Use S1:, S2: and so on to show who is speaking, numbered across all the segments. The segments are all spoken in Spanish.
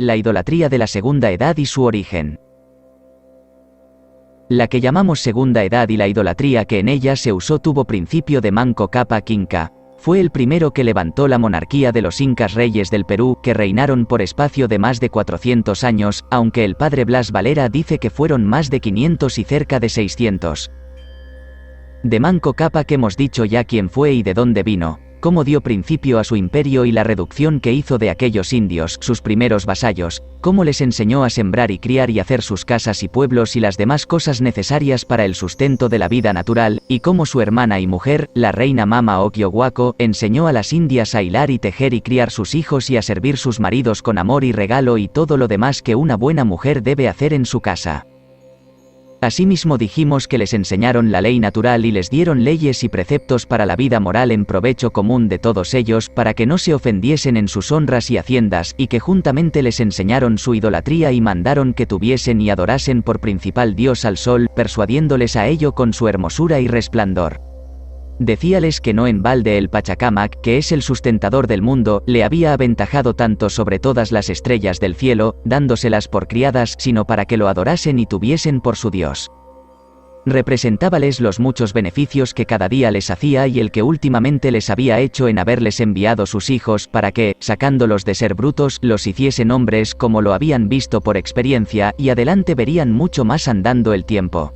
S1: la idolatría de la Segunda Edad y su origen. La que llamamos Segunda Edad y la idolatría que en ella se usó tuvo principio de Manco Cápac Inca. Fue el primero que levantó la monarquía de los incas reyes del Perú, que reinaron por espacio de más de 400 años, aunque el padre Blas Valera dice que fueron más de 500 y cerca de 600. De Manco Cápac hemos dicho ya quién fue y de dónde vino, cómo dio principio a su imperio y la reducción que hizo de aquellos indios, sus primeros vasallos, cómo les enseñó a sembrar y criar y hacer sus casas y pueblos y las demás cosas necesarias para el sustento de la vida natural, y cómo su hermana y mujer, la reina Mama Oquiohuaco, enseñó a las indias a hilar y tejer y criar sus hijos y a servir sus maridos con amor y regalo y todo lo demás que una buena mujer debe hacer en su casa. Asimismo dijimos que les enseñaron la ley natural y les dieron leyes y preceptos para la vida moral en provecho común de todos ellos, para que no se ofendiesen en sus honras y haciendas, y que juntamente les enseñaron su idolatría y mandaron que tuviesen y adorasen por principal dios al sol, persuadiéndoles a ello con su hermosura y resplandor. Decíales que no en balde el Pachacamac, que es el sustentador del mundo, le había aventajado tanto sobre todas las estrellas del cielo, dándoselas por criadas, sino para que lo adorasen y tuviesen por su Dios. Representábales los muchos beneficios que cada día les hacía y el que últimamente les había hecho en haberles enviado sus hijos, para que, sacándolos de ser brutos, los hiciesen hombres como lo habían visto por experiencia, y adelante verían mucho más andando el tiempo.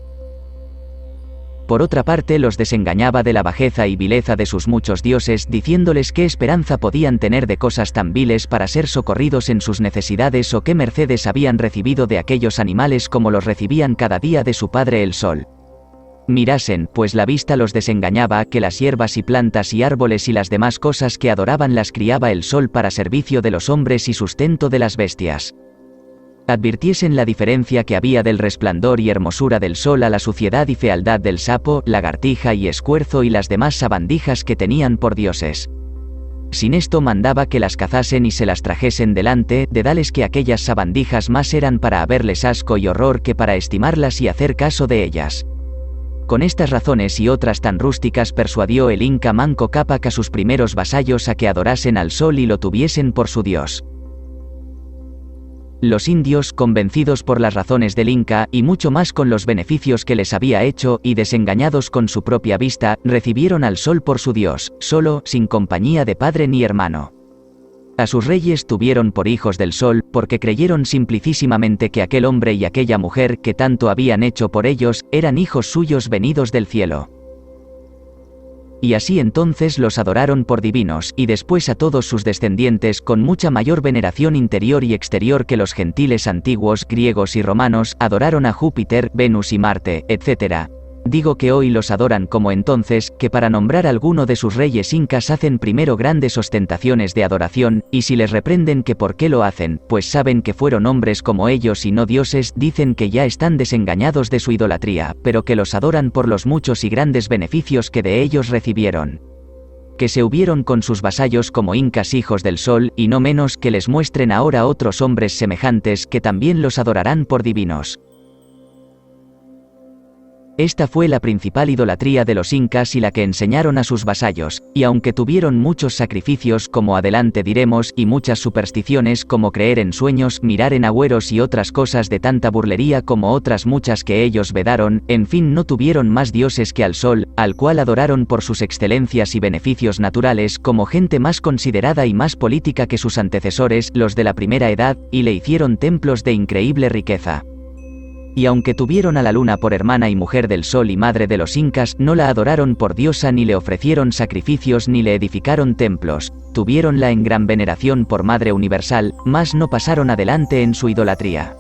S1: Por otra parte los desengañaba de la bajeza y vileza de sus muchos dioses, diciéndoles qué esperanza podían tener de cosas tan viles para ser socorridos en sus necesidades o qué mercedes habían recibido de aquellos animales como los recibían cada día de su padre el sol. Mirasen, pues la vista los desengañaba, que las hierbas y plantas y árboles y las demás cosas que adoraban las criaba el sol para servicio de los hombres y sustento de las bestias. Advirtiesen la diferencia que había del resplandor y hermosura del sol a la suciedad y fealdad del sapo, lagartija y escuerzo y las demás sabandijas que tenían por dioses. Sin esto mandaba que las cazasen y se las trajesen delante, de dales que aquellas sabandijas más eran para haberles asco y horror que para estimarlas y hacer caso de ellas. Con estas razones y otras tan rústicas persuadió el Inca Manco Cápac a sus primeros vasallos a que adorasen al sol y lo tuviesen por su dios. Los indios, convencidos por las razones del Inca, y mucho más con los beneficios que les había hecho, y desengañados con su propia vista, recibieron al sol por su dios, solo, sin compañía de padre ni hermano. A sus reyes tuvieron por hijos del sol, porque creyeron simplicísimamente que aquel hombre y aquella mujer que tanto habían hecho por ellos, eran hijos suyos venidos del cielo. Y así entonces los adoraron por divinos, y después a todos sus descendientes con mucha mayor veneración interior y exterior que los gentiles antiguos, griegos y romanos, adoraron a Júpiter, Venus y Marte, etc. Digo que hoy los adoran como entonces, que para nombrar alguno de sus reyes incas hacen primero grandes ostentaciones de adoración, y si les reprenden que por qué lo hacen, pues saben que fueron hombres como ellos y no dioses, dicen que ya están desengañados de su idolatría, pero que los adoran por los muchos y grandes beneficios que de ellos recibieron. Que se hubieron con sus vasallos como incas hijos del sol, y no menos que les muestren ahora otros hombres semejantes que también los adorarán por divinos. Esta fue la principal idolatría de los incas y la que enseñaron a sus vasallos, y aunque tuvieron muchos sacrificios como adelante diremos y muchas supersticiones como creer en sueños, mirar en agüeros y otras cosas de tanta burlería como otras muchas que ellos vedaron, en fin no tuvieron más dioses que al sol, al cual adoraron por sus excelencias y beneficios naturales como gente más considerada y más política que sus antecesores, los de la primera edad, y le hicieron templos de increíble riqueza. Y aunque tuvieron a la luna por hermana y mujer del sol y madre de los incas, no la adoraron por diosa ni le ofrecieron sacrificios ni le edificaron templos, tuviéronla en gran veneración por madre universal, mas no pasaron adelante en su idolatría.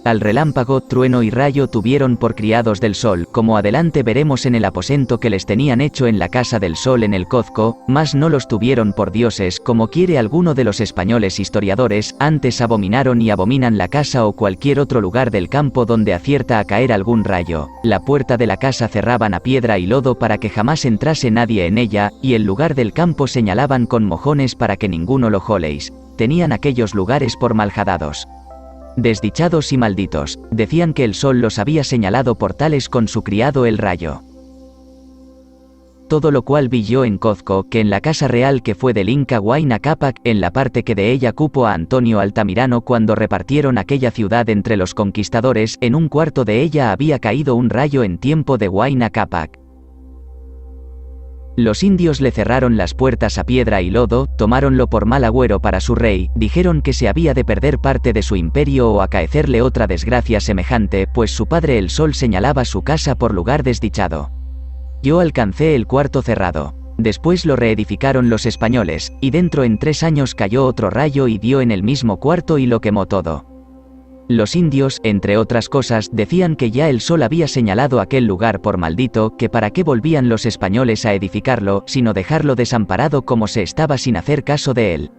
S1: Al relámpago, trueno y rayo tuvieron por criados del sol, como adelante veremos en el aposento que les tenían hecho en la casa del sol en el Cozco, mas no los tuvieron por dioses como quiere alguno de los españoles historiadores, antes abominaron y abominan la casa o cualquier otro lugar del campo donde acierta a caer algún rayo, la puerta de la casa cerraban a piedra y lodo para que jamás entrase nadie en ella, y el lugar del campo señalaban con mojones para que ninguno lo joleis, tenían aquellos lugares por maljadados. Desdichados y malditos, decían que el sol los había señalado por tales con su criado el rayo. todo lo cual vi yo en Cozco, que en la casa real que fue del Inca Huayna Cápac, en la parte que de ella cupo a Antonio Altamirano cuando repartieron aquella ciudad entre los conquistadores, en un cuarto de ella había caído un rayo en tiempo de Huayna Cápac. Los indios le cerraron las puertas a piedra y lodo, tomáronlo por mal agüero para su rey, dijeron que se había de perder parte de su imperio o acaecerle otra desgracia semejante, pues su padre el sol señalaba su casa por lugar desdichado. Yo alcancé el cuarto cerrado. Después lo reedificaron los españoles, y dentro en 3 años cayó otro rayo y dio en el mismo cuarto y lo quemó todo. Los indios, entre otras cosas, decían que ya el sol había señalado aquel lugar por maldito, que para qué volvían los españoles a edificarlo, sino dejarlo desamparado como se estaba sin hacer caso de él.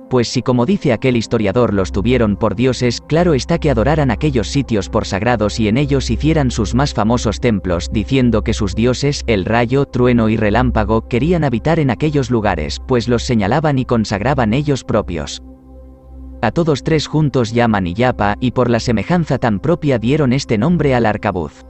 S1: Pues si como dice aquel historiador los tuvieron por dioses, claro está que adoraran aquellos sitios por sagrados y en ellos hicieran sus más famosos templos, diciendo que sus dioses, el rayo, trueno y relámpago, querían habitar en aquellos lugares, pues los señalaban y consagraban ellos propios. A todos 3 juntos llaman Illapa, y por la semejanza tan propia dieron este nombre al arcabuz.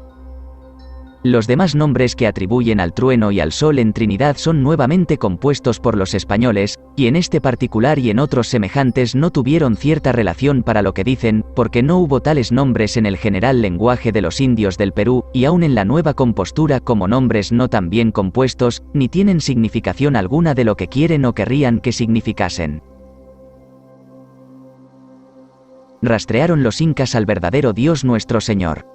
S1: Los demás nombres que atribuyen al trueno y al sol en Trinidad son nuevamente compuestos por los españoles, y en este particular y en otros semejantes no tuvieron cierta relación para lo que dicen, porque no hubo tales nombres en el general lenguaje de los indios del Perú, y aun en la nueva compostura como nombres no tan bien compuestos, ni tienen significación alguna de lo que quieren o querrían que significasen. Rastrearon los incas al verdadero Dios nuestro Señor.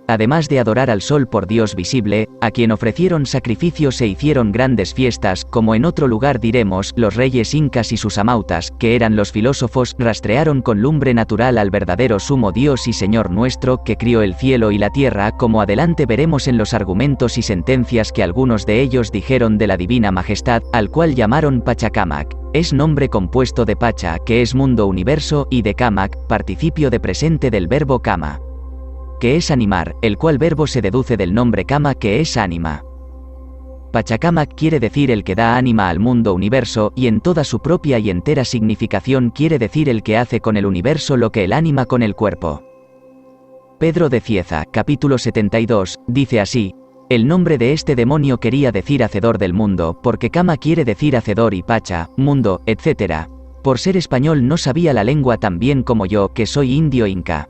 S1: Además de adorar al sol por Dios visible, a quien ofrecieron sacrificios e hicieron grandes fiestas, como en otro lugar diremos, los reyes incas y sus amautas, que eran los filósofos, rastrearon con lumbre natural al verdadero sumo Dios y Señor nuestro, que crió el cielo y la tierra, como adelante veremos en los argumentos y sentencias que algunos de ellos dijeron de la divina majestad, al cual llamaron Pachacamac. Es nombre compuesto de Pacha, que es mundo universo, y de Camac, participio de presente del verbo Kama, que es animar, el cual verbo se deduce del nombre Kama, que es ánima. Pachacamac quiere decir el que da ánima al mundo universo, y en toda su propia y entera significación quiere decir el que hace con el universo lo que el ánima con el cuerpo. Pedro de Cieza, capítulo 72, dice así: el nombre de este demonio quería decir hacedor del mundo, porque Kama quiere decir hacedor y Pacha, mundo, etc. Por ser español no sabía la lengua tan bien como yo, que soy indio inca.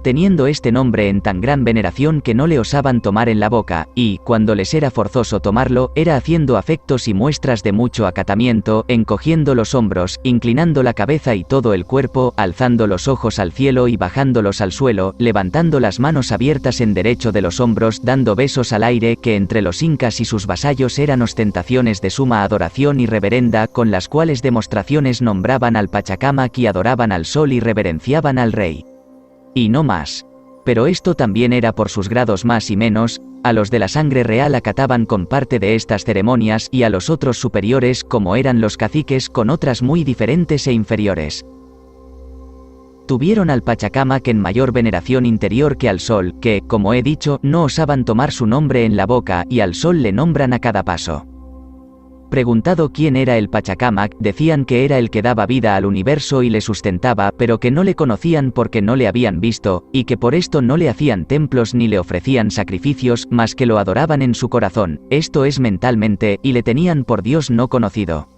S1: Teniendo este nombre en tan gran veneración que no le osaban tomar en la boca, y, cuando les era forzoso tomarlo, era haciendo afectos y muestras de mucho acatamiento, encogiendo los hombros, inclinando la cabeza y todo el cuerpo, alzando los ojos al cielo y bajándolos al suelo, levantando las manos abiertas en derecho de los hombros, dando besos al aire, que entre los incas y sus vasallos eran ostentaciones de suma adoración y reverenda, con las cuales demostraciones nombraban al Pachacamac y adoraban al sol y reverenciaban al rey. Y no más. Pero esto también era por sus grados más y menos, a los de la sangre real acataban con parte de estas ceremonias y a los otros superiores como eran los caciques con otras muy diferentes e inferiores. Tuvieron al Pachacamac en mayor veneración interior que al sol, que, como he dicho, no osaban tomar su nombre en la boca y al sol le nombran a cada paso. Preguntado quién era el Pachacamac, decían que era el que daba vida al universo y le sustentaba, pero que no le conocían porque no le habían visto, y que por esto no le hacían templos ni le ofrecían sacrificios, mas que lo adoraban en su corazón, esto es mentalmente, y le tenían por Dios no conocido.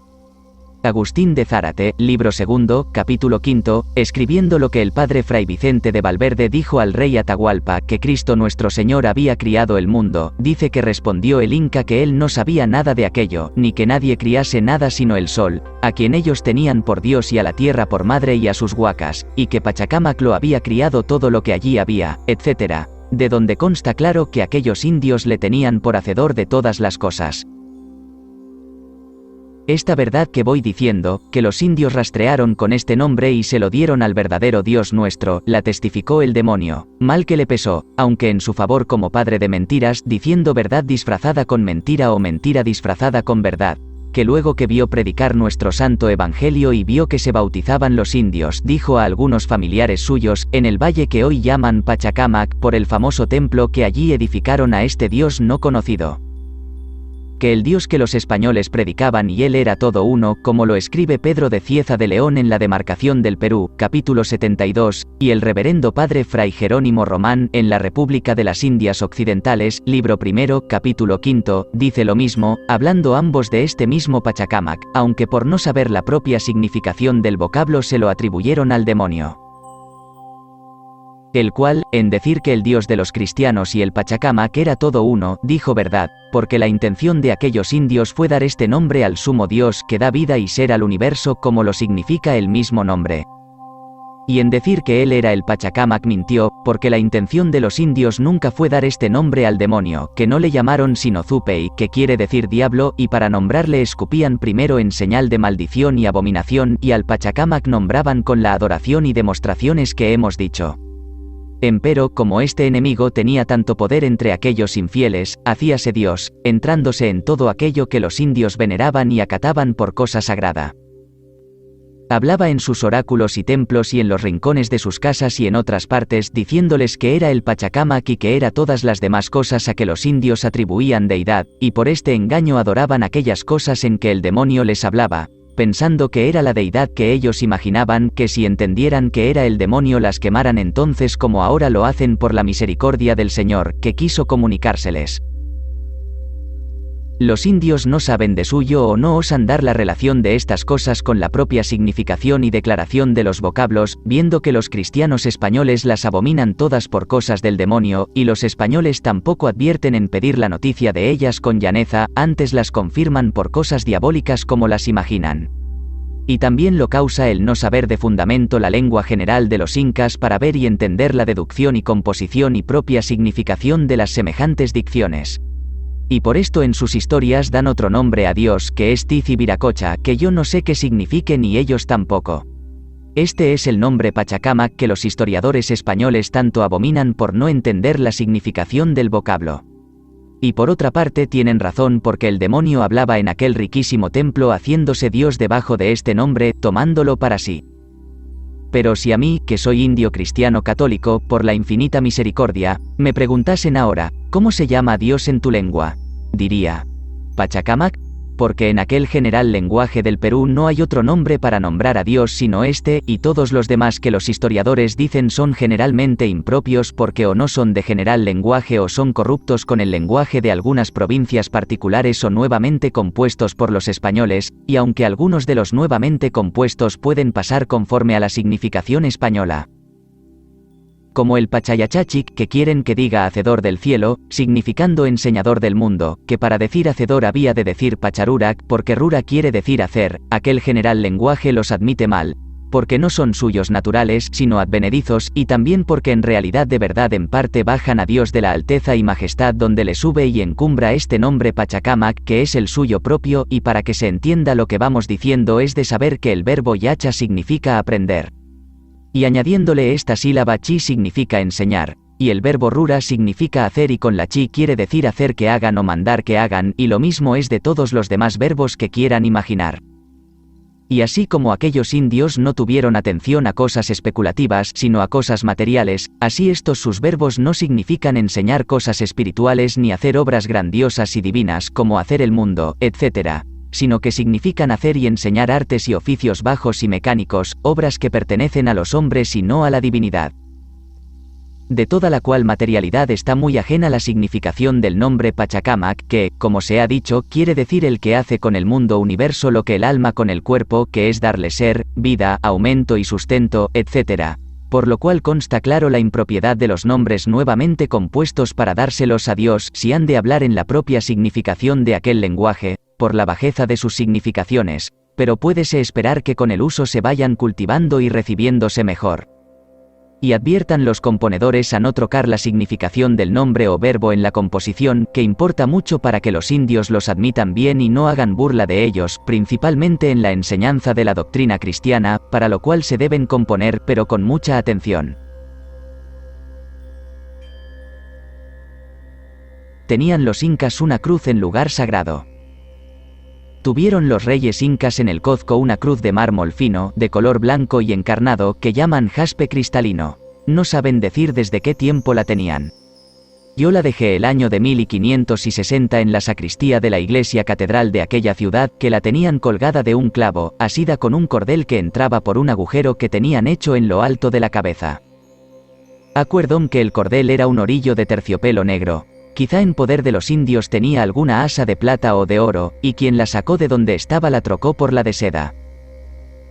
S1: Agustín de Zárate, libro 2, capítulo 5, escribiendo lo que el padre Fray Vicente de Valverde dijo al rey Atahualpa, que Cristo nuestro Señor había criado el mundo, dice que respondió el Inca que él no sabía nada de aquello, ni que nadie criase nada sino el sol, a quien ellos tenían por Dios y a la tierra por madre y a sus huacas, y que Pachacamac lo había criado todo lo que allí había, etc., de donde consta claro que aquellos indios le tenían por hacedor de todas las cosas. Esta verdad que voy diciendo, que los indios rastrearon con este nombre y se lo dieron al verdadero Dios nuestro, la testificó el demonio, mal que le pesó, aunque en su favor como padre de mentiras, diciendo verdad disfrazada con mentira o mentira disfrazada con verdad, que luego que vio predicar nuestro santo evangelio y vio que se bautizaban los indios, dijo a algunos familiares suyos, en el valle que hoy llaman Pachacamac, por el famoso templo que allí edificaron a este Dios no conocido, que el Dios que los españoles predicaban y él era todo uno, como lo escribe Pedro de Cieza de León en La Demarcación del Perú, capítulo 72, y el reverendo padre Fray Jerónimo Román, en La República de las Indias Occidentales, libro primero, capítulo 5, dice lo mismo, hablando ambos de este mismo Pachacámac, aunque por no saber la propia significación del vocablo se lo atribuyeron al demonio. El cual, en decir que el Dios de los cristianos y el Pachacámac era todo uno, dijo verdad, porque la intención de aquellos indios fue dar este nombre al sumo Dios que da vida y ser al universo como lo significa el mismo nombre. Y en decir que él era el Pachacámac mintió, porque la intención de los indios nunca fue dar este nombre al demonio, que no le llamaron sino Zupei, que quiere decir diablo, y para nombrarle escupían primero en señal de maldición y abominación, y al Pachacámac nombraban con la adoración y demostraciones que hemos dicho. Empero, como este enemigo tenía tanto poder entre aquellos infieles, hacíase Dios, entrándose en todo aquello que los indios veneraban y acataban por cosa sagrada. Hablaba en sus oráculos y templos y en los rincones de sus casas y en otras partes, diciéndoles que era el Pachacámac y que era todas las demás cosas a que los indios atribuían deidad, y por este engaño adoraban aquellas cosas en que el demonio les hablaba, pensando que era la deidad que ellos imaginaban, que si entendieran que era el demonio las quemaran entonces como ahora lo hacen por la misericordia del Señor, que quiso comunicárseles. Los indios no saben de suyo o no osan dar la relación de estas cosas con la propia significación y declaración de los vocablos, viendo que los cristianos españoles las abominan todas por cosas del demonio, y los españoles tampoco advierten en pedir la noticia de ellas con llaneza, antes las confirman por cosas diabólicas como las imaginan. Y también lo causa el no saber de fundamento la lengua general de los incas para ver y entender la deducción y composición y propia significación de las semejantes dicciones. Y por esto en sus historias dan otro nombre a Dios que es Tiz y Viracocha, que yo no sé qué signifique ni ellos tampoco. Este es el nombre Pachacámac que los historiadores españoles tanto abominan por no entender la significación del vocablo. Y por otra parte tienen razón porque el demonio hablaba en aquel riquísimo templo haciéndose Dios debajo de este nombre, tomándolo para sí. Pero si a mí, que soy indio cristiano católico, por la infinita misericordia, me preguntasen ahora, ¿cómo se llama Dios en tu lengua? Diría, Pachacámac, porque en aquel general lenguaje del Perú no hay otro nombre para nombrar a Dios sino este, y todos los demás que los historiadores dicen son generalmente impropios porque o no son de general lenguaje o son corruptos con el lenguaje de algunas provincias particulares o nuevamente compuestos por los españoles, y aunque algunos de los nuevamente compuestos pueden pasar conforme a la significación española. Como el Pachayachachic, que quieren que diga hacedor del cielo, significando enseñador del mundo, que para decir hacedor había de decir Pacharurac, porque Rura quiere decir hacer, aquel general lenguaje los admite mal, porque no son suyos naturales, sino advenedizos, y también porque en realidad de verdad en parte bajan a Dios de la alteza y majestad donde le sube y encumbra este nombre Pachacámac, que es el suyo propio, y para que se entienda lo que vamos diciendo es de saber que el verbo yacha significa aprender. Y añadiéndole esta sílaba chi significa enseñar, y el verbo rura significa hacer y con la chi quiere decir hacer que hagan o mandar que hagan, y lo mismo es de todos los demás verbos que quieran imaginar. Y así como aquellos indios no tuvieron atención a cosas especulativas sino a cosas materiales, así estos sus verbos no significan enseñar cosas espirituales ni hacer obras grandiosas y divinas como hacer el mundo, etc., sino que significan hacer y enseñar artes y oficios bajos y mecánicos, obras que pertenecen a los hombres y no a la divinidad. De toda la cual materialidad está muy ajena la significación del nombre Pachacámac, que, como se ha dicho, quiere decir el que hace con el mundo universo lo que el alma con el cuerpo, que es darle ser, vida, aumento y sustento, etc., por lo cual consta claro la impropiedad de los nombres nuevamente compuestos para dárselos a Dios si han de hablar en la propia significación de aquel lenguaje, por la bajeza de sus significaciones, pero puédese esperar que con el uso se vayan cultivando y recibiéndose mejor. Y adviertan los componedores a no trocar la significación del nombre o verbo en la composición, que importa mucho para que los indios los admitan bien y no hagan burla de ellos, principalmente en la enseñanza de la doctrina cristiana, para lo cual se deben componer pero con mucha atención. Tenían los incas una cruz en lugar sagrado. Tuvieron los reyes incas en el Cozco una cruz de mármol fino, de color blanco y encarnado, que llaman jaspe cristalino. No saben decir desde qué tiempo la tenían. Yo la dejé el año de 1560 en la sacristía de la iglesia catedral de aquella ciudad, que la tenían colgada de un clavo, asida con un cordel que entraba por un agujero que tenían hecho en lo alto de la cabeza. Acuerdón que el cordel era un orillo de terciopelo negro. Quizá en poder de los indios tenía alguna asa de plata o de oro, y quien la sacó de donde estaba la trocó por la de seda.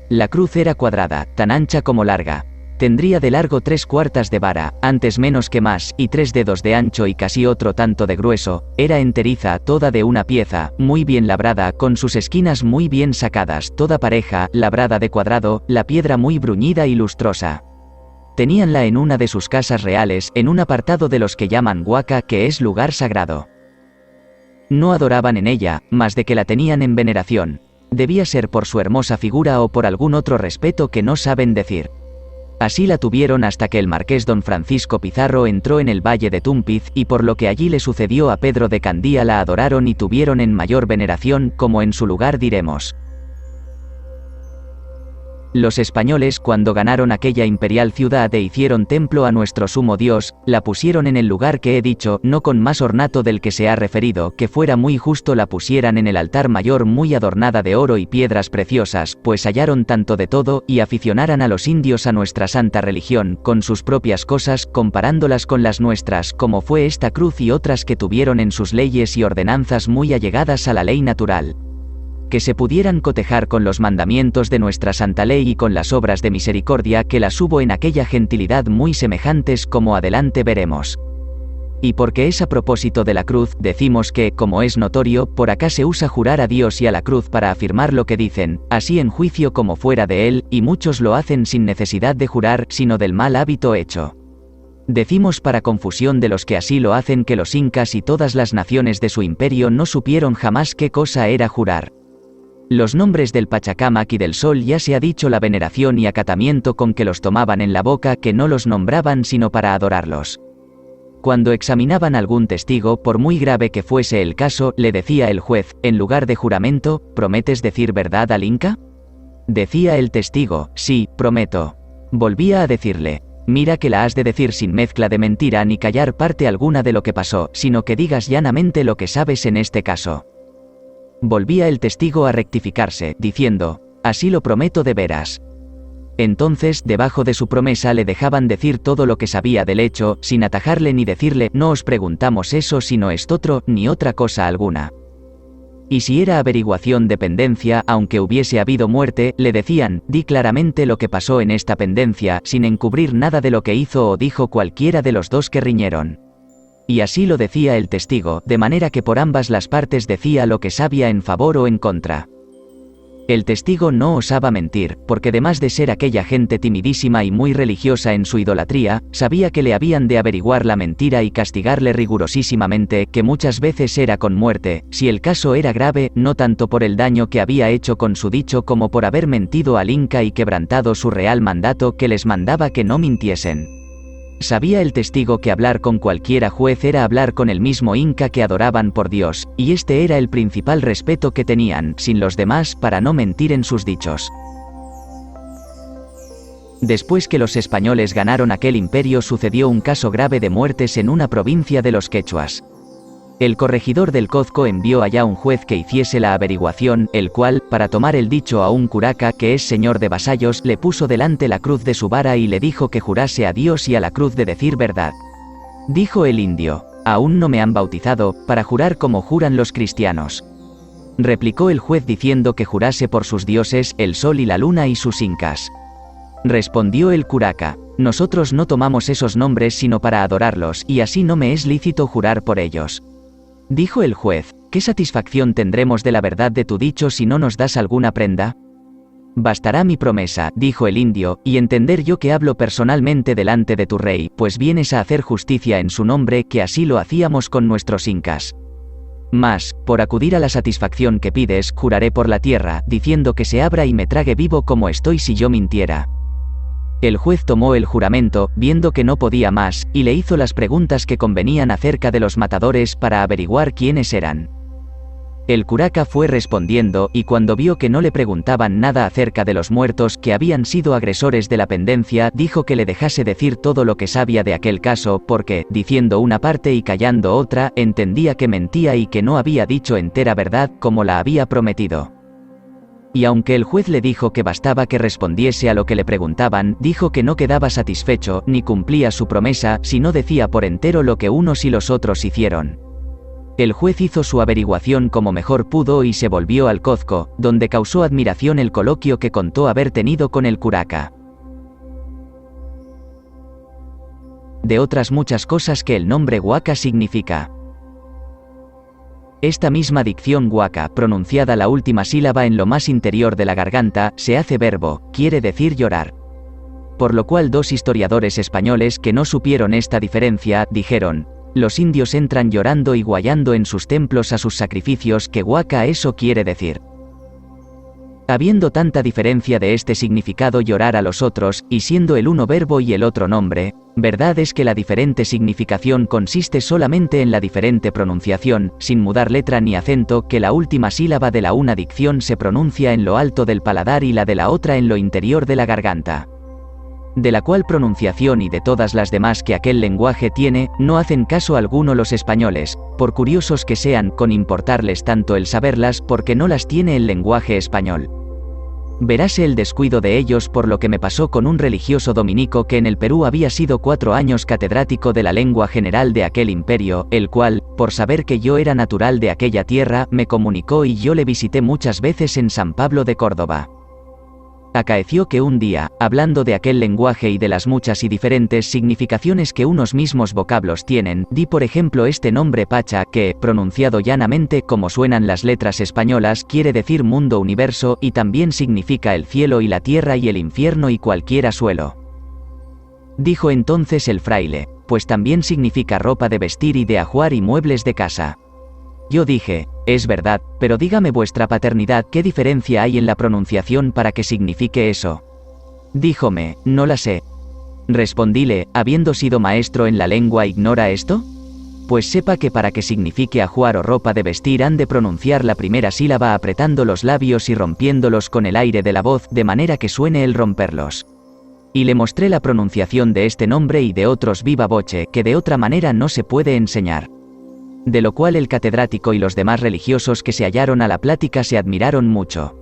S1: La cruz era cuadrada, tan ancha como larga. Tendría de largo 3/4 de vara, antes menos que más, y 3 dedos de ancho y casi otro tanto de grueso. Era enteriza, toda de una pieza, muy bien labrada, con sus esquinas muy bien sacadas, toda pareja, labrada de cuadrado, la piedra muy bruñida y lustrosa. Teníanla en una de sus casas reales, en un apartado de los que llaman huaca, que es lugar sagrado. No adoraban en ella, mas de que la tenían en veneración. Debía ser por su hermosa figura o por algún otro respeto que no saben decir. Así la tuvieron hasta que el marqués don Francisco Pizarro entró en el valle de Túmpiz, y por lo que allí le sucedió a Pedro de Candía la adoraron y tuvieron en mayor veneración, como en su lugar diremos. Los españoles, cuando ganaron aquella imperial ciudad e hicieron templo a nuestro sumo Dios, la pusieron en el lugar que he dicho, no con más ornato del que se ha referido, que fuera muy justo la pusieran en el altar mayor muy adornada de oro y piedras preciosas, pues hallaron tanto de todo, y aficionaran a los indios a nuestra santa religión, con sus propias cosas, comparándolas con las nuestras, como fue esta cruz y otras que tuvieron en sus leyes y ordenanzas muy allegadas a la ley natural. Que se pudieran cotejar con los mandamientos de nuestra santa ley y con las obras de misericordia que las hubo en aquella gentilidad muy semejantes, como adelante veremos. Y porque es a propósito de la cruz, decimos que, como es notorio, por acá se usa jurar a Dios y a la cruz para afirmar lo que dicen, así en juicio como fuera de él, y muchos lo hacen sin necesidad de jurar, sino del mal hábito hecho. Decimos para confusión de los que así lo hacen que los incas y todas las naciones de su imperio no supieron jamás qué cosa era jurar. Los nombres del Pachacamac y del Sol ya se ha dicho la veneración y acatamiento con que los tomaban en la boca, que no los nombraban sino para adorarlos. Cuando examinaban algún testigo, por muy grave que fuese el caso, le decía el juez, en lugar de juramento, ¿prometes decir verdad al inca? Decía el testigo, sí, prometo. Volvía a decirle, mira que la has de decir sin mezcla de mentira ni callar parte alguna de lo que pasó, sino que digas llanamente lo que sabes en este caso. Volvía el testigo a rectificarse, diciendo, así lo prometo de veras. Entonces, debajo de su promesa le dejaban decir todo lo que sabía del hecho, sin atajarle ni decirle, no os preguntamos eso sino estotro, ni otra cosa alguna. Y si era averiguación de pendencia, aunque hubiese habido muerte, le decían, di claramente lo que pasó en esta pendencia, sin encubrir nada de lo que hizo o dijo cualquiera de los dos que riñeron. Y así lo decía el testigo, de manera que por ambas las partes decía lo que sabía en favor o en contra. El testigo no osaba mentir, porque además de ser aquella gente timidísima y muy religiosa en su idolatría, sabía que le habían de averiguar la mentira y castigarle rigurosísimamente, que muchas veces era con muerte, si el caso era grave, no tanto por el daño que había hecho con su dicho como por haber mentido al inca y quebrantado su real mandato que les mandaba que no mintiesen. Sabía el testigo que hablar con cualquiera juez era hablar con el mismo inca que adoraban por Dios, y este era el principal respeto que tenían, sin los demás, para no mentir en sus dichos. Después que los españoles ganaron aquel imperio sucedió un caso grave de muertes en una provincia de los quechuas. El corregidor del Cozco envió allá un juez que hiciese la averiguación, el cual, para tomar el dicho a un curaca que es señor de vasallos, le puso delante la cruz de su vara y le dijo que jurase a Dios y a la cruz de decir verdad. Dijo el indio, aún no me han bautizado, para jurar como juran los cristianos. Replicó el juez diciendo que jurase por sus dioses, el sol y la luna y sus incas. Respondió el curaca, nosotros no tomamos esos nombres sino para adorarlos, y así no me es lícito jurar por ellos. Dijo el juez, ¿qué satisfacción tendremos de la verdad de tu dicho si no nos das alguna prenda? Bastará mi promesa, dijo el indio, y entender yo que hablo personalmente delante de tu rey, pues vienes a hacer justicia en su nombre, que así lo hacíamos con nuestros incas. Mas, por acudir a la satisfacción que pides, juraré por la tierra, diciendo que se abra y me trague vivo como estoy si yo mintiera. El juez tomó el juramento, viendo que no podía más, y le hizo las preguntas que convenían acerca de los matadores para averiguar quiénes eran. El curaca fue respondiendo, y cuando vio que no le preguntaban nada acerca de los muertos que habían sido agresores de la pendencia, dijo que le dejase decir todo lo que sabía de aquel caso, porque, diciendo una parte y callando otra, entendía que mentía y que no había dicho entera verdad como la había prometido. Y aunque el juez le dijo que bastaba que respondiese a lo que le preguntaban, dijo que no quedaba satisfecho, ni cumplía su promesa, si no decía por entero lo que unos y los otros hicieron. El juez hizo su averiguación como mejor pudo y se volvió al Cozco, donde causó admiración el coloquio que contó haber tenido con el curaca. De otras muchas cosas que el nombre huaca significa. Esta misma dicción huaca, pronunciada la última sílaba en lo más interior de la garganta, se hace verbo, quiere decir llorar. Por lo cual dos historiadores españoles que no supieron esta diferencia, dijeron: los indios entran llorando y guayando en sus templos a sus sacrificios, que huaca eso quiere decir. Habiendo tanta diferencia de este significado llorar a los otros, y siendo el uno verbo y el otro nombre, verdad es que la diferente significación consiste solamente en la diferente pronunciación, sin mudar letra ni acento, que la última sílaba de la una dicción se pronuncia en lo alto del paladar y la de la otra en lo interior de la garganta. De la cual pronunciación y de todas las demás que aquel lenguaje tiene, no hacen caso alguno los españoles, por curiosos que sean, con importarles tanto el saberlas, porque no las tiene el lenguaje español. Veráse el descuido de ellos por lo que me pasó con un religioso dominico que en el Perú había sido 4 años catedrático de la lengua general de aquel imperio, el cual, por saber que yo era natural de aquella tierra, me comunicó y yo le visité muchas veces en San Pablo de Córdoba. Acaeció que un día, hablando de aquel lenguaje y de las muchas y diferentes significaciones que unos mismos vocablos tienen, di por ejemplo este nombre Pacha, que, pronunciado llanamente como suenan las letras españolas, quiere decir mundo universo, y también significa el cielo y la tierra y el infierno y cualquiera suelo. Dijo entonces el fraile: pues también significa ropa de vestir y de ajuar y muebles de casa. Yo dije: es verdad, pero dígame vuestra paternidad, ¿qué diferencia hay en la pronunciación para que signifique eso? Díjome: no la sé. Respondíle: habiendo sido maestro en la lengua, ¿ignora esto? Pues sepa que para que signifique ajuar o ropa de vestir han de pronunciar la primera sílaba apretando los labios y rompiéndolos con el aire de la voz, de manera que suene el romperlos. Y le mostré la pronunciación de este nombre y de otros viva voce, que de otra manera no se puede enseñar. De lo cual el catedrático y los demás religiosos que se hallaron a la plática se admiraron mucho.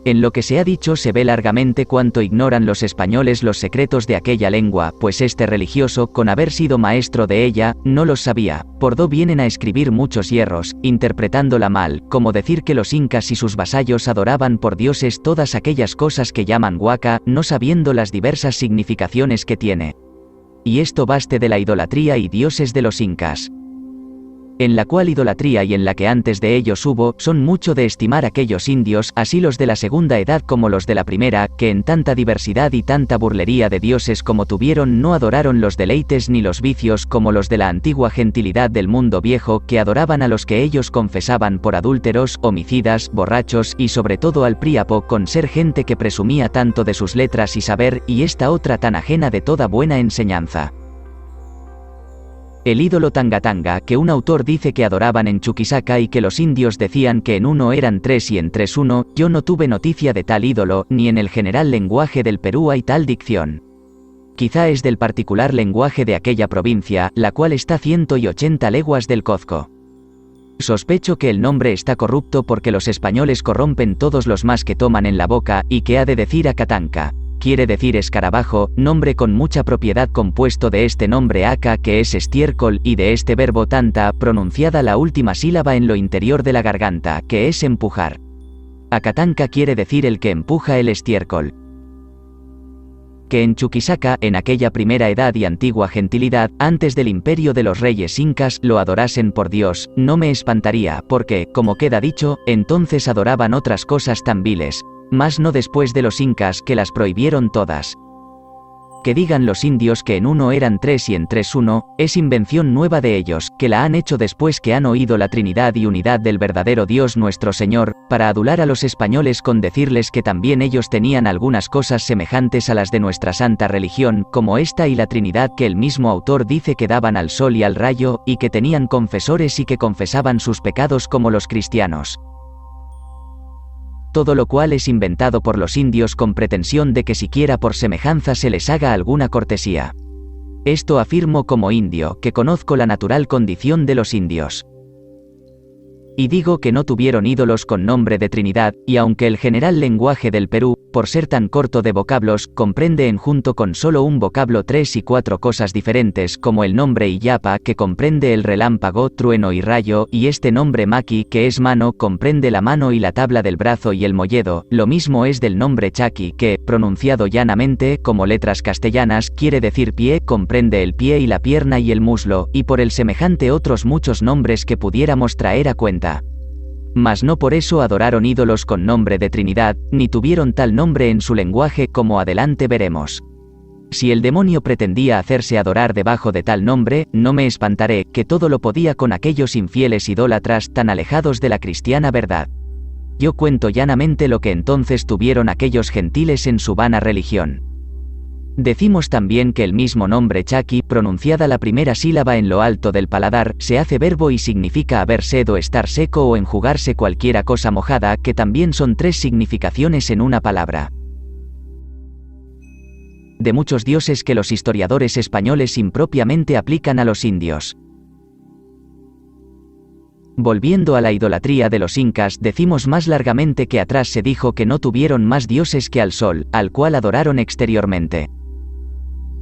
S1: En lo que se ha dicho se ve largamente cuánto ignoran los españoles los secretos de aquella lengua, pues este religioso, con haber sido maestro de ella, no los sabía, por do vienen a escribir muchos hierros, interpretándola mal, como decir que los incas y sus vasallos adoraban por dioses todas aquellas cosas que llaman huaca, no sabiendo las diversas significaciones que tiene. Y esto baste de la idolatría y dioses de los incas. En la cual idolatría y en la que antes de ellos hubo, son mucho de estimar aquellos indios, así los de la segunda edad como los de la primera, que en tanta diversidad y tanta burlería de dioses como tuvieron no adoraron los deleites ni los vicios como los de la antigua gentilidad del mundo viejo, que adoraban a los que ellos confesaban por adúlteros, homicidas, borrachos y sobre todo al Príapo, con ser gente que presumía tanto de sus letras y saber, y esta otra tan ajena de toda buena enseñanza. El ídolo Tangatanga, que un autor dice que adoraban en Chuquisaca y que los indios decían que en uno eran 3 y en 3 1, yo no tuve noticia de tal ídolo, ni en el general lenguaje del Perú hay tal dicción. Quizá es del particular lenguaje de aquella provincia, la cual está 180 leguas del Cozco. Sospecho que el nombre está corrupto porque los españoles corrompen todos los más que toman en la boca, y que ha de decir Acatanca. Quiere decir escarabajo, nombre con mucha propiedad compuesto de este nombre aca que es estiércol y de este verbo tanta, pronunciada la última sílaba en lo interior de la garganta, que es empujar. Acatanca quiere decir el que empuja el estiércol. Que en Chuquisaca, en aquella primera edad y antigua gentilidad, antes del imperio de los reyes incas, lo adorasen por Dios, no me espantaría, porque, como queda dicho, entonces adoraban otras cosas tan viles, mas no después de los incas que las prohibieron todas. Que digan los indios que en uno eran tres y en tres uno, es invención nueva de ellos, que la han hecho después que han oído la Trinidad y unidad del verdadero Dios nuestro Señor, para adular a los españoles con decirles que también ellos tenían algunas cosas semejantes a las de nuestra santa religión, como esta y la Trinidad que el mismo autor dice que daban al sol y al rayo, y que tenían confesores y que confesaban sus pecados como los cristianos. Todo lo cual es inventado por los indios con pretensión de que siquiera por semejanza se les haga alguna cortesía. Esto afirmo como indio, que conozco la natural condición de los indios. Y digo que no tuvieron ídolos con nombre de Trinidad, y aunque el general lenguaje del Perú, por ser tan corto de vocablos, comprende en junto con solo un vocablo 3 y 4 cosas diferentes, como el nombre Illapa, que comprende el relámpago, trueno y rayo, y este nombre Maqui, que es mano, comprende la mano y la tabla del brazo y el molledo, lo mismo es del nombre Chaqui, que, pronunciado llanamente, como letras castellanas, quiere decir pie, comprende el pie y la pierna y el muslo, y por el semejante otros muchos nombres que pudiéramos traer a cuenta. Mas no por eso adoraron ídolos con nombre de Trinidad, ni tuvieron tal nombre en su lenguaje como adelante veremos. Si el demonio pretendía hacerse adorar debajo de tal nombre, no me espantaré, que todo lo podía con aquellos infieles idólatras tan alejados de la cristiana verdad. Yo cuento llanamente lo que entonces tuvieron aquellos gentiles en su vana religión. Decimos también que el mismo nombre Chaqui, pronunciada la primera sílaba en lo alto del paladar, se hace verbo y significa haber sed o estar seco o enjugarse cualquiera cosa mojada, que también son tres significaciones en una palabra. De muchos dioses que los historiadores españoles impropiamente aplican a los indios. Volviendo a la idolatría de los incas, decimos más largamente que atrás se dijo que no tuvieron más dioses que al sol, al cual adoraron exteriormente.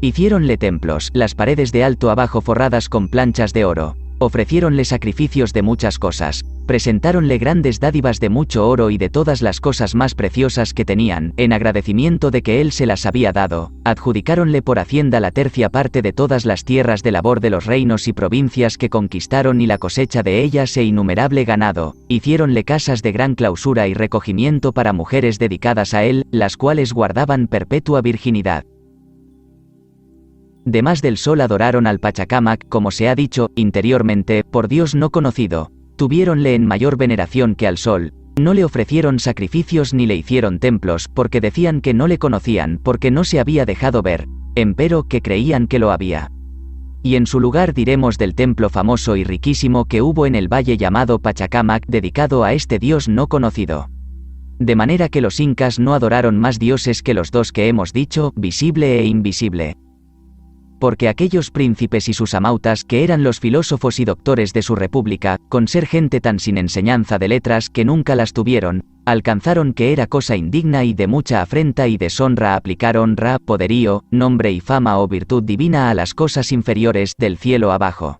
S1: Hiciéronle templos, las paredes de alto abajo forradas con planchas de oro. Ofreciéronle sacrificios de muchas cosas. Presentáronle grandes dádivas de mucho oro y de todas las cosas más preciosas que tenían, en agradecimiento de que él se las había dado. Adjudicáronle por hacienda la tercia parte de todas las tierras de labor de los reinos y provincias que conquistaron y la cosecha de ellas e innumerable ganado. Hiciéronle casas de gran clausura y recogimiento para mujeres dedicadas a él, las cuales guardaban perpetua virginidad. Demás del sol adoraron al Pachacamac, como se ha dicho, interiormente, por Dios no conocido. Tuviéronle en mayor veneración que al sol. No le ofrecieron sacrificios ni le hicieron templos, porque decían que no le conocían, porque no se había dejado ver, empero que creían que lo había. Y en su lugar diremos del templo famoso y riquísimo que hubo en el valle llamado Pachacamac, dedicado a este Dios no conocido. De manera que los incas no adoraron más dioses que los dos que hemos dicho, visible e invisible. Porque aquellos príncipes y sus amautas, que eran los filósofos y doctores de su república, con ser gente tan sin enseñanza de letras que nunca las tuvieron, alcanzaron que era cosa indigna y de mucha afrenta y deshonra aplicar honra, poderío, nombre y fama o virtud divina a las cosas inferiores del cielo abajo.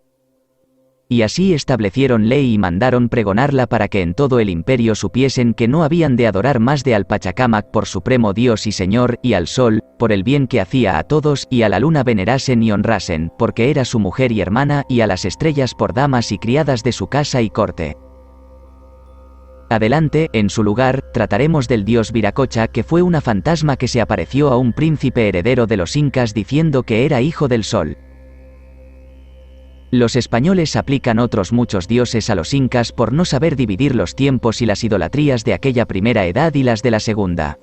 S1: Y así establecieron ley y mandaron pregonarla para que en todo el imperio supiesen que no habían de adorar más de al Pachacamac por supremo Dios y Señor, y al sol, por el bien que hacía a todos, y a la luna venerasen y honrasen, porque era su mujer y hermana, y a las estrellas por damas y criadas de su casa y corte. Adelante, en su lugar, trataremos del dios Viracocha, que fue una fantasma que se apareció a un príncipe heredero de los incas diciendo que era hijo del sol. Los españoles aplican otros muchos dioses a los incas por no saber dividir los tiempos y las idolatrías de aquella primera edad y las de la segunda.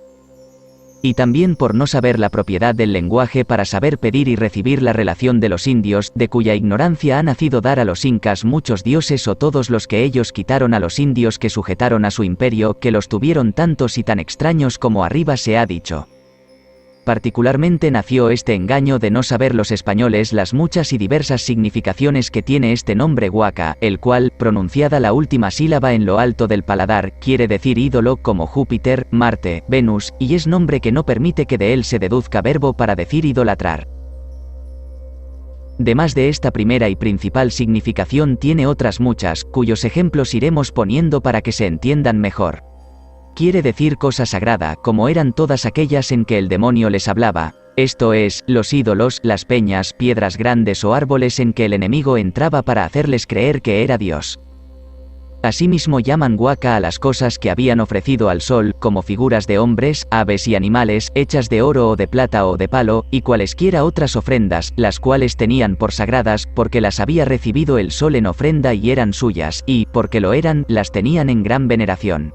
S1: Y también por no saber la propiedad del lenguaje para saber pedir y recibir la relación de los indios, de cuya ignorancia ha nacido dar a los incas muchos dioses o todos los que ellos quitaron a los indios que sujetaron a su imperio, que los tuvieron tantos y tan extraños como arriba se ha dicho. Particularmente nació este engaño de no saber los españoles las muchas y diversas significaciones que tiene este nombre Huaca, el cual, pronunciada la última sílaba en lo alto del paladar, quiere decir ídolo como Júpiter, Marte, Venus, y es nombre que no permite que de él se deduzca verbo para decir idolatrar. Demás de esta primera y principal significación tiene otras muchas, cuyos ejemplos iremos poniendo para que se entiendan mejor. Quiere decir cosa sagrada, como eran todas aquellas en que el demonio les hablaba, esto es, los ídolos, las peñas, piedras grandes o árboles en que el enemigo entraba para hacerles creer que era Dios. Asimismo llaman huaca a las cosas que habían ofrecido al sol, como figuras de hombres, aves y animales, hechas de oro o de plata o de palo, y cualesquiera otras ofrendas, las cuales tenían por sagradas, porque las había recibido el sol en ofrenda y eran suyas, y, porque lo eran, las tenían en gran veneración.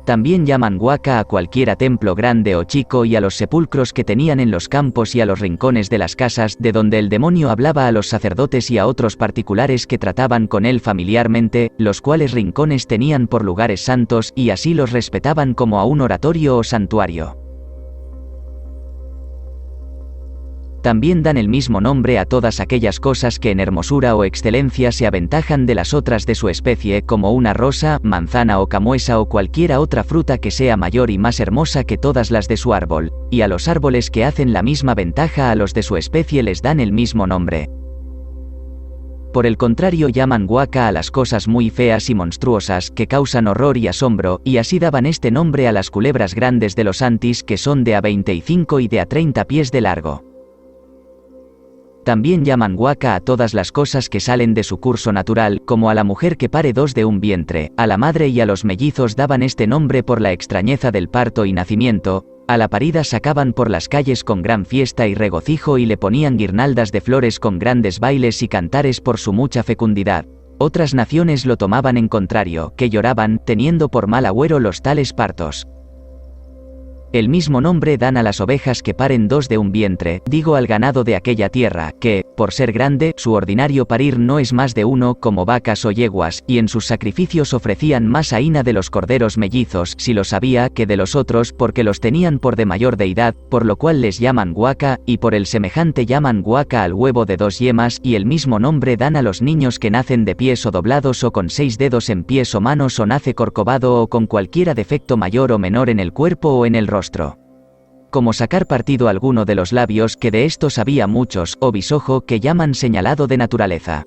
S1: También llaman huaca a cualquiera templo grande o chico y a los sepulcros que tenían en los campos y a los rincones de las casas, de donde el demonio hablaba a los sacerdotes y a otros particulares que trataban con él familiarmente, los cuales rincones tenían por lugares santos, y así los respetaban como a un oratorio o santuario. También dan el mismo nombre a todas aquellas cosas que en hermosura o excelencia se aventajan de las otras de su especie, como una rosa, manzana o camuesa o cualquiera otra fruta que sea mayor y más hermosa que todas las de su árbol, y a los árboles que hacen la misma ventaja a los de su especie les dan el mismo nombre. Por el contrario llaman huaca a las cosas muy feas y monstruosas, que causan horror y asombro, y así daban este nombre a las culebras grandes de los Antis que son de a 25 y de a 30 pies de largo. También llaman huaca a todas las cosas que salen de su curso natural, como a la mujer que pare dos de un vientre, a la madre y a los mellizos daban este nombre por la extrañeza del parto y nacimiento, a la parida sacaban por las calles con gran fiesta y regocijo y le ponían guirnaldas de flores con grandes bailes y cantares por su mucha fecundidad. Otras naciones lo tomaban en contrario, que lloraban, teniendo por mal agüero los tales partos. El mismo nombre dan a las ovejas que paren dos de un vientre, digo al ganado de aquella tierra, que, por ser grande, su ordinario parir no es más de uno, como vacas o yeguas, y en sus sacrificios ofrecían más haína de los corderos mellizos, si los había, que de los otros, porque los tenían por de mayor deidad, por lo cual les llaman huaca, y por el semejante llaman huaca al huevo de dos yemas, y el mismo nombre dan a los niños que nacen de pies o doblados o con 6 dedos en pies o manos o nace corcovado o con cualquiera defecto mayor o menor en el cuerpo o en el rostro. Como sacar partido alguno de los labios, que de estos había muchos, o bisojo, que llaman señalado de naturaleza.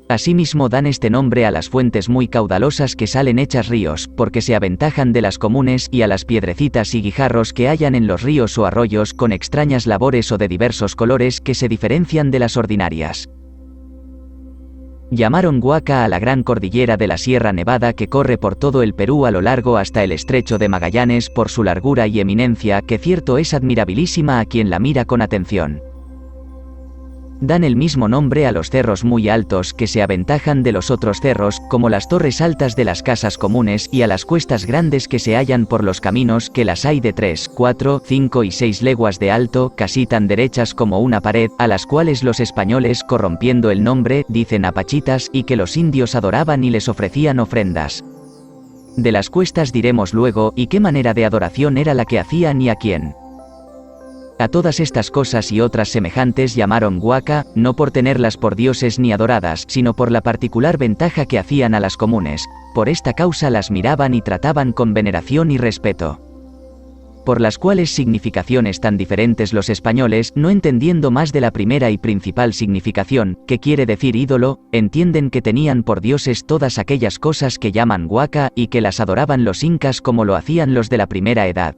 S1: Asimismo dan este nombre a las fuentes muy caudalosas que salen hechas ríos, porque se aventajan de las comunes, y a las piedrecitas y guijarros que hallan en los ríos o arroyos con extrañas labores o de diversos colores que se diferencian de las ordinarias. Llamaron huaca a la gran cordillera de la Sierra Nevada que corre por todo el Perú a lo largo hasta el estrecho de Magallanes por su largura y eminencia, que cierto es admirabilísima a quien la mira con atención. Dan el mismo nombre a los cerros muy altos que se aventajan de los otros cerros, como las torres altas de las casas comunes, y a las cuestas grandes que se hallan por los caminos, que las hay de 3, 4, 5 y 6 leguas de alto, casi tan derechas como una pared, a las cuales los españoles, corrompiendo el nombre, dicen apachitas, y que los indios adoraban y les ofrecían ofrendas. De las cuestas diremos luego, y qué manera de adoración era la que hacían y a quién. A todas estas cosas y otras semejantes llamaron huaca, no por tenerlas por dioses ni adoradas, sino por la particular ventaja que hacían a las comunes. Por esta causa las miraban y trataban con veneración y respeto. Por las cuales significaciones tan diferentes los españoles, no entendiendo más de la primera y principal significación, que quiere decir ídolo, entienden que tenían por dioses todas aquellas cosas que llaman huaca, y que las adoraban los incas como lo hacían los de la primera edad.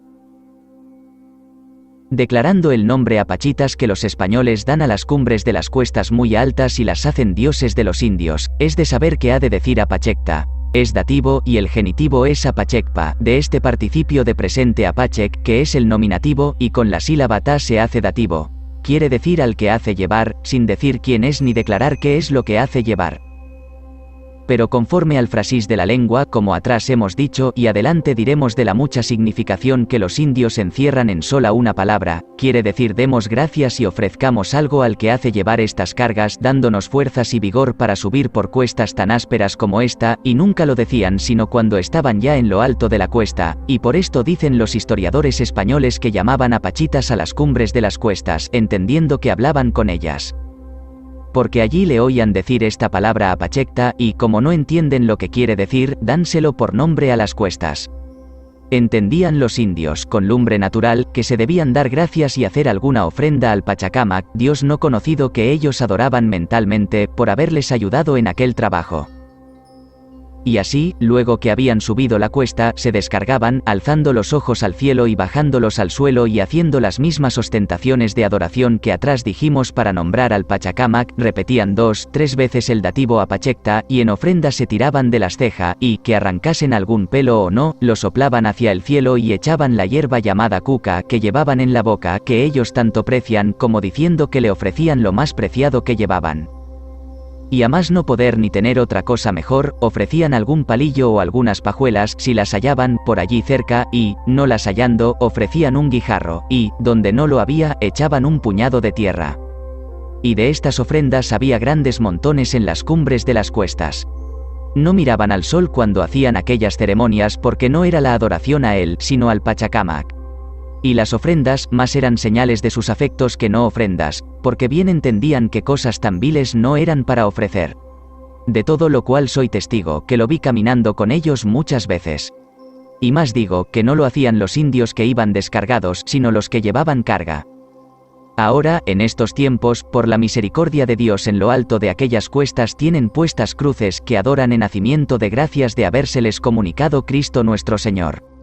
S1: Declarando el nombre apachitas que los españoles dan a las cumbres de las cuestas muy altas y las hacen dioses de los indios, es de saber que ha de decir apachecta, es dativo, y el genitivo es apachecpa, de este participio de presente apachec, que es el nominativo, y con la sílaba ta se hace dativo. Quiere decir al que hace llevar, sin decir quién es ni declarar qué es lo que hace llevar. Pero conforme al frasis de la lengua, como atrás hemos dicho, y adelante diremos de la mucha significación que los indios encierran en sola una palabra, quiere decir demos gracias y ofrezcamos algo al que hace llevar estas cargas, dándonos fuerzas y vigor para subir por cuestas tan ásperas como esta, y nunca lo decían sino cuando estaban ya en lo alto de la cuesta, y por esto dicen los historiadores españoles que llamaban apachitas a las cumbres de las cuestas, entendiendo que hablaban con ellas. Porque allí le oían decir esta palabra apachecta, y como no entienden lo que quiere decir, dánselo por nombre a las cuestas. Entendían los indios, con lumbre natural, que se debían dar gracias y hacer alguna ofrenda al Pachacamac, Dios no conocido que ellos adoraban mentalmente, por haberles ayudado en aquel trabajo. Y así, luego que habían subido la cuesta, se descargaban, alzando los ojos al cielo y bajándolos al suelo y haciendo las mismas ostentaciones de adoración que atrás dijimos para nombrar al Pachacamac, repetían 2, 3 veces el dativo Apachecta, y en ofrenda se tiraban de las cejas, y, que arrancasen algún pelo o no, lo soplaban hacia el cielo y echaban la hierba llamada cuca que llevaban en la boca, que ellos tanto precian, como diciendo que le ofrecían lo más preciado que llevaban. Y a más no poder ni tener otra cosa mejor, ofrecían algún palillo o algunas pajuelas si las hallaban por allí cerca, y, no las hallando, ofrecían un guijarro, y, donde no lo había, echaban un puñado de tierra. Y de estas ofrendas había grandes montones en las cumbres de las cuestas. No miraban al sol cuando hacían aquellas ceremonias porque no era la adoración a él, sino al Pachacamac. Y las ofrendas más eran señales de sus afectos que no ofrendas, porque bien entendían que cosas tan viles no eran para ofrecer. De todo lo cual soy testigo, que lo vi caminando con ellos muchas veces. Y más digo, que no lo hacían los indios que iban descargados, sino los que llevaban carga. Ahora, en estos tiempos, por la misericordia de Dios en lo alto de aquellas cuestas tienen puestas cruces que adoran en hacimiento de gracias de habérseles comunicado Cristo nuestro Señor.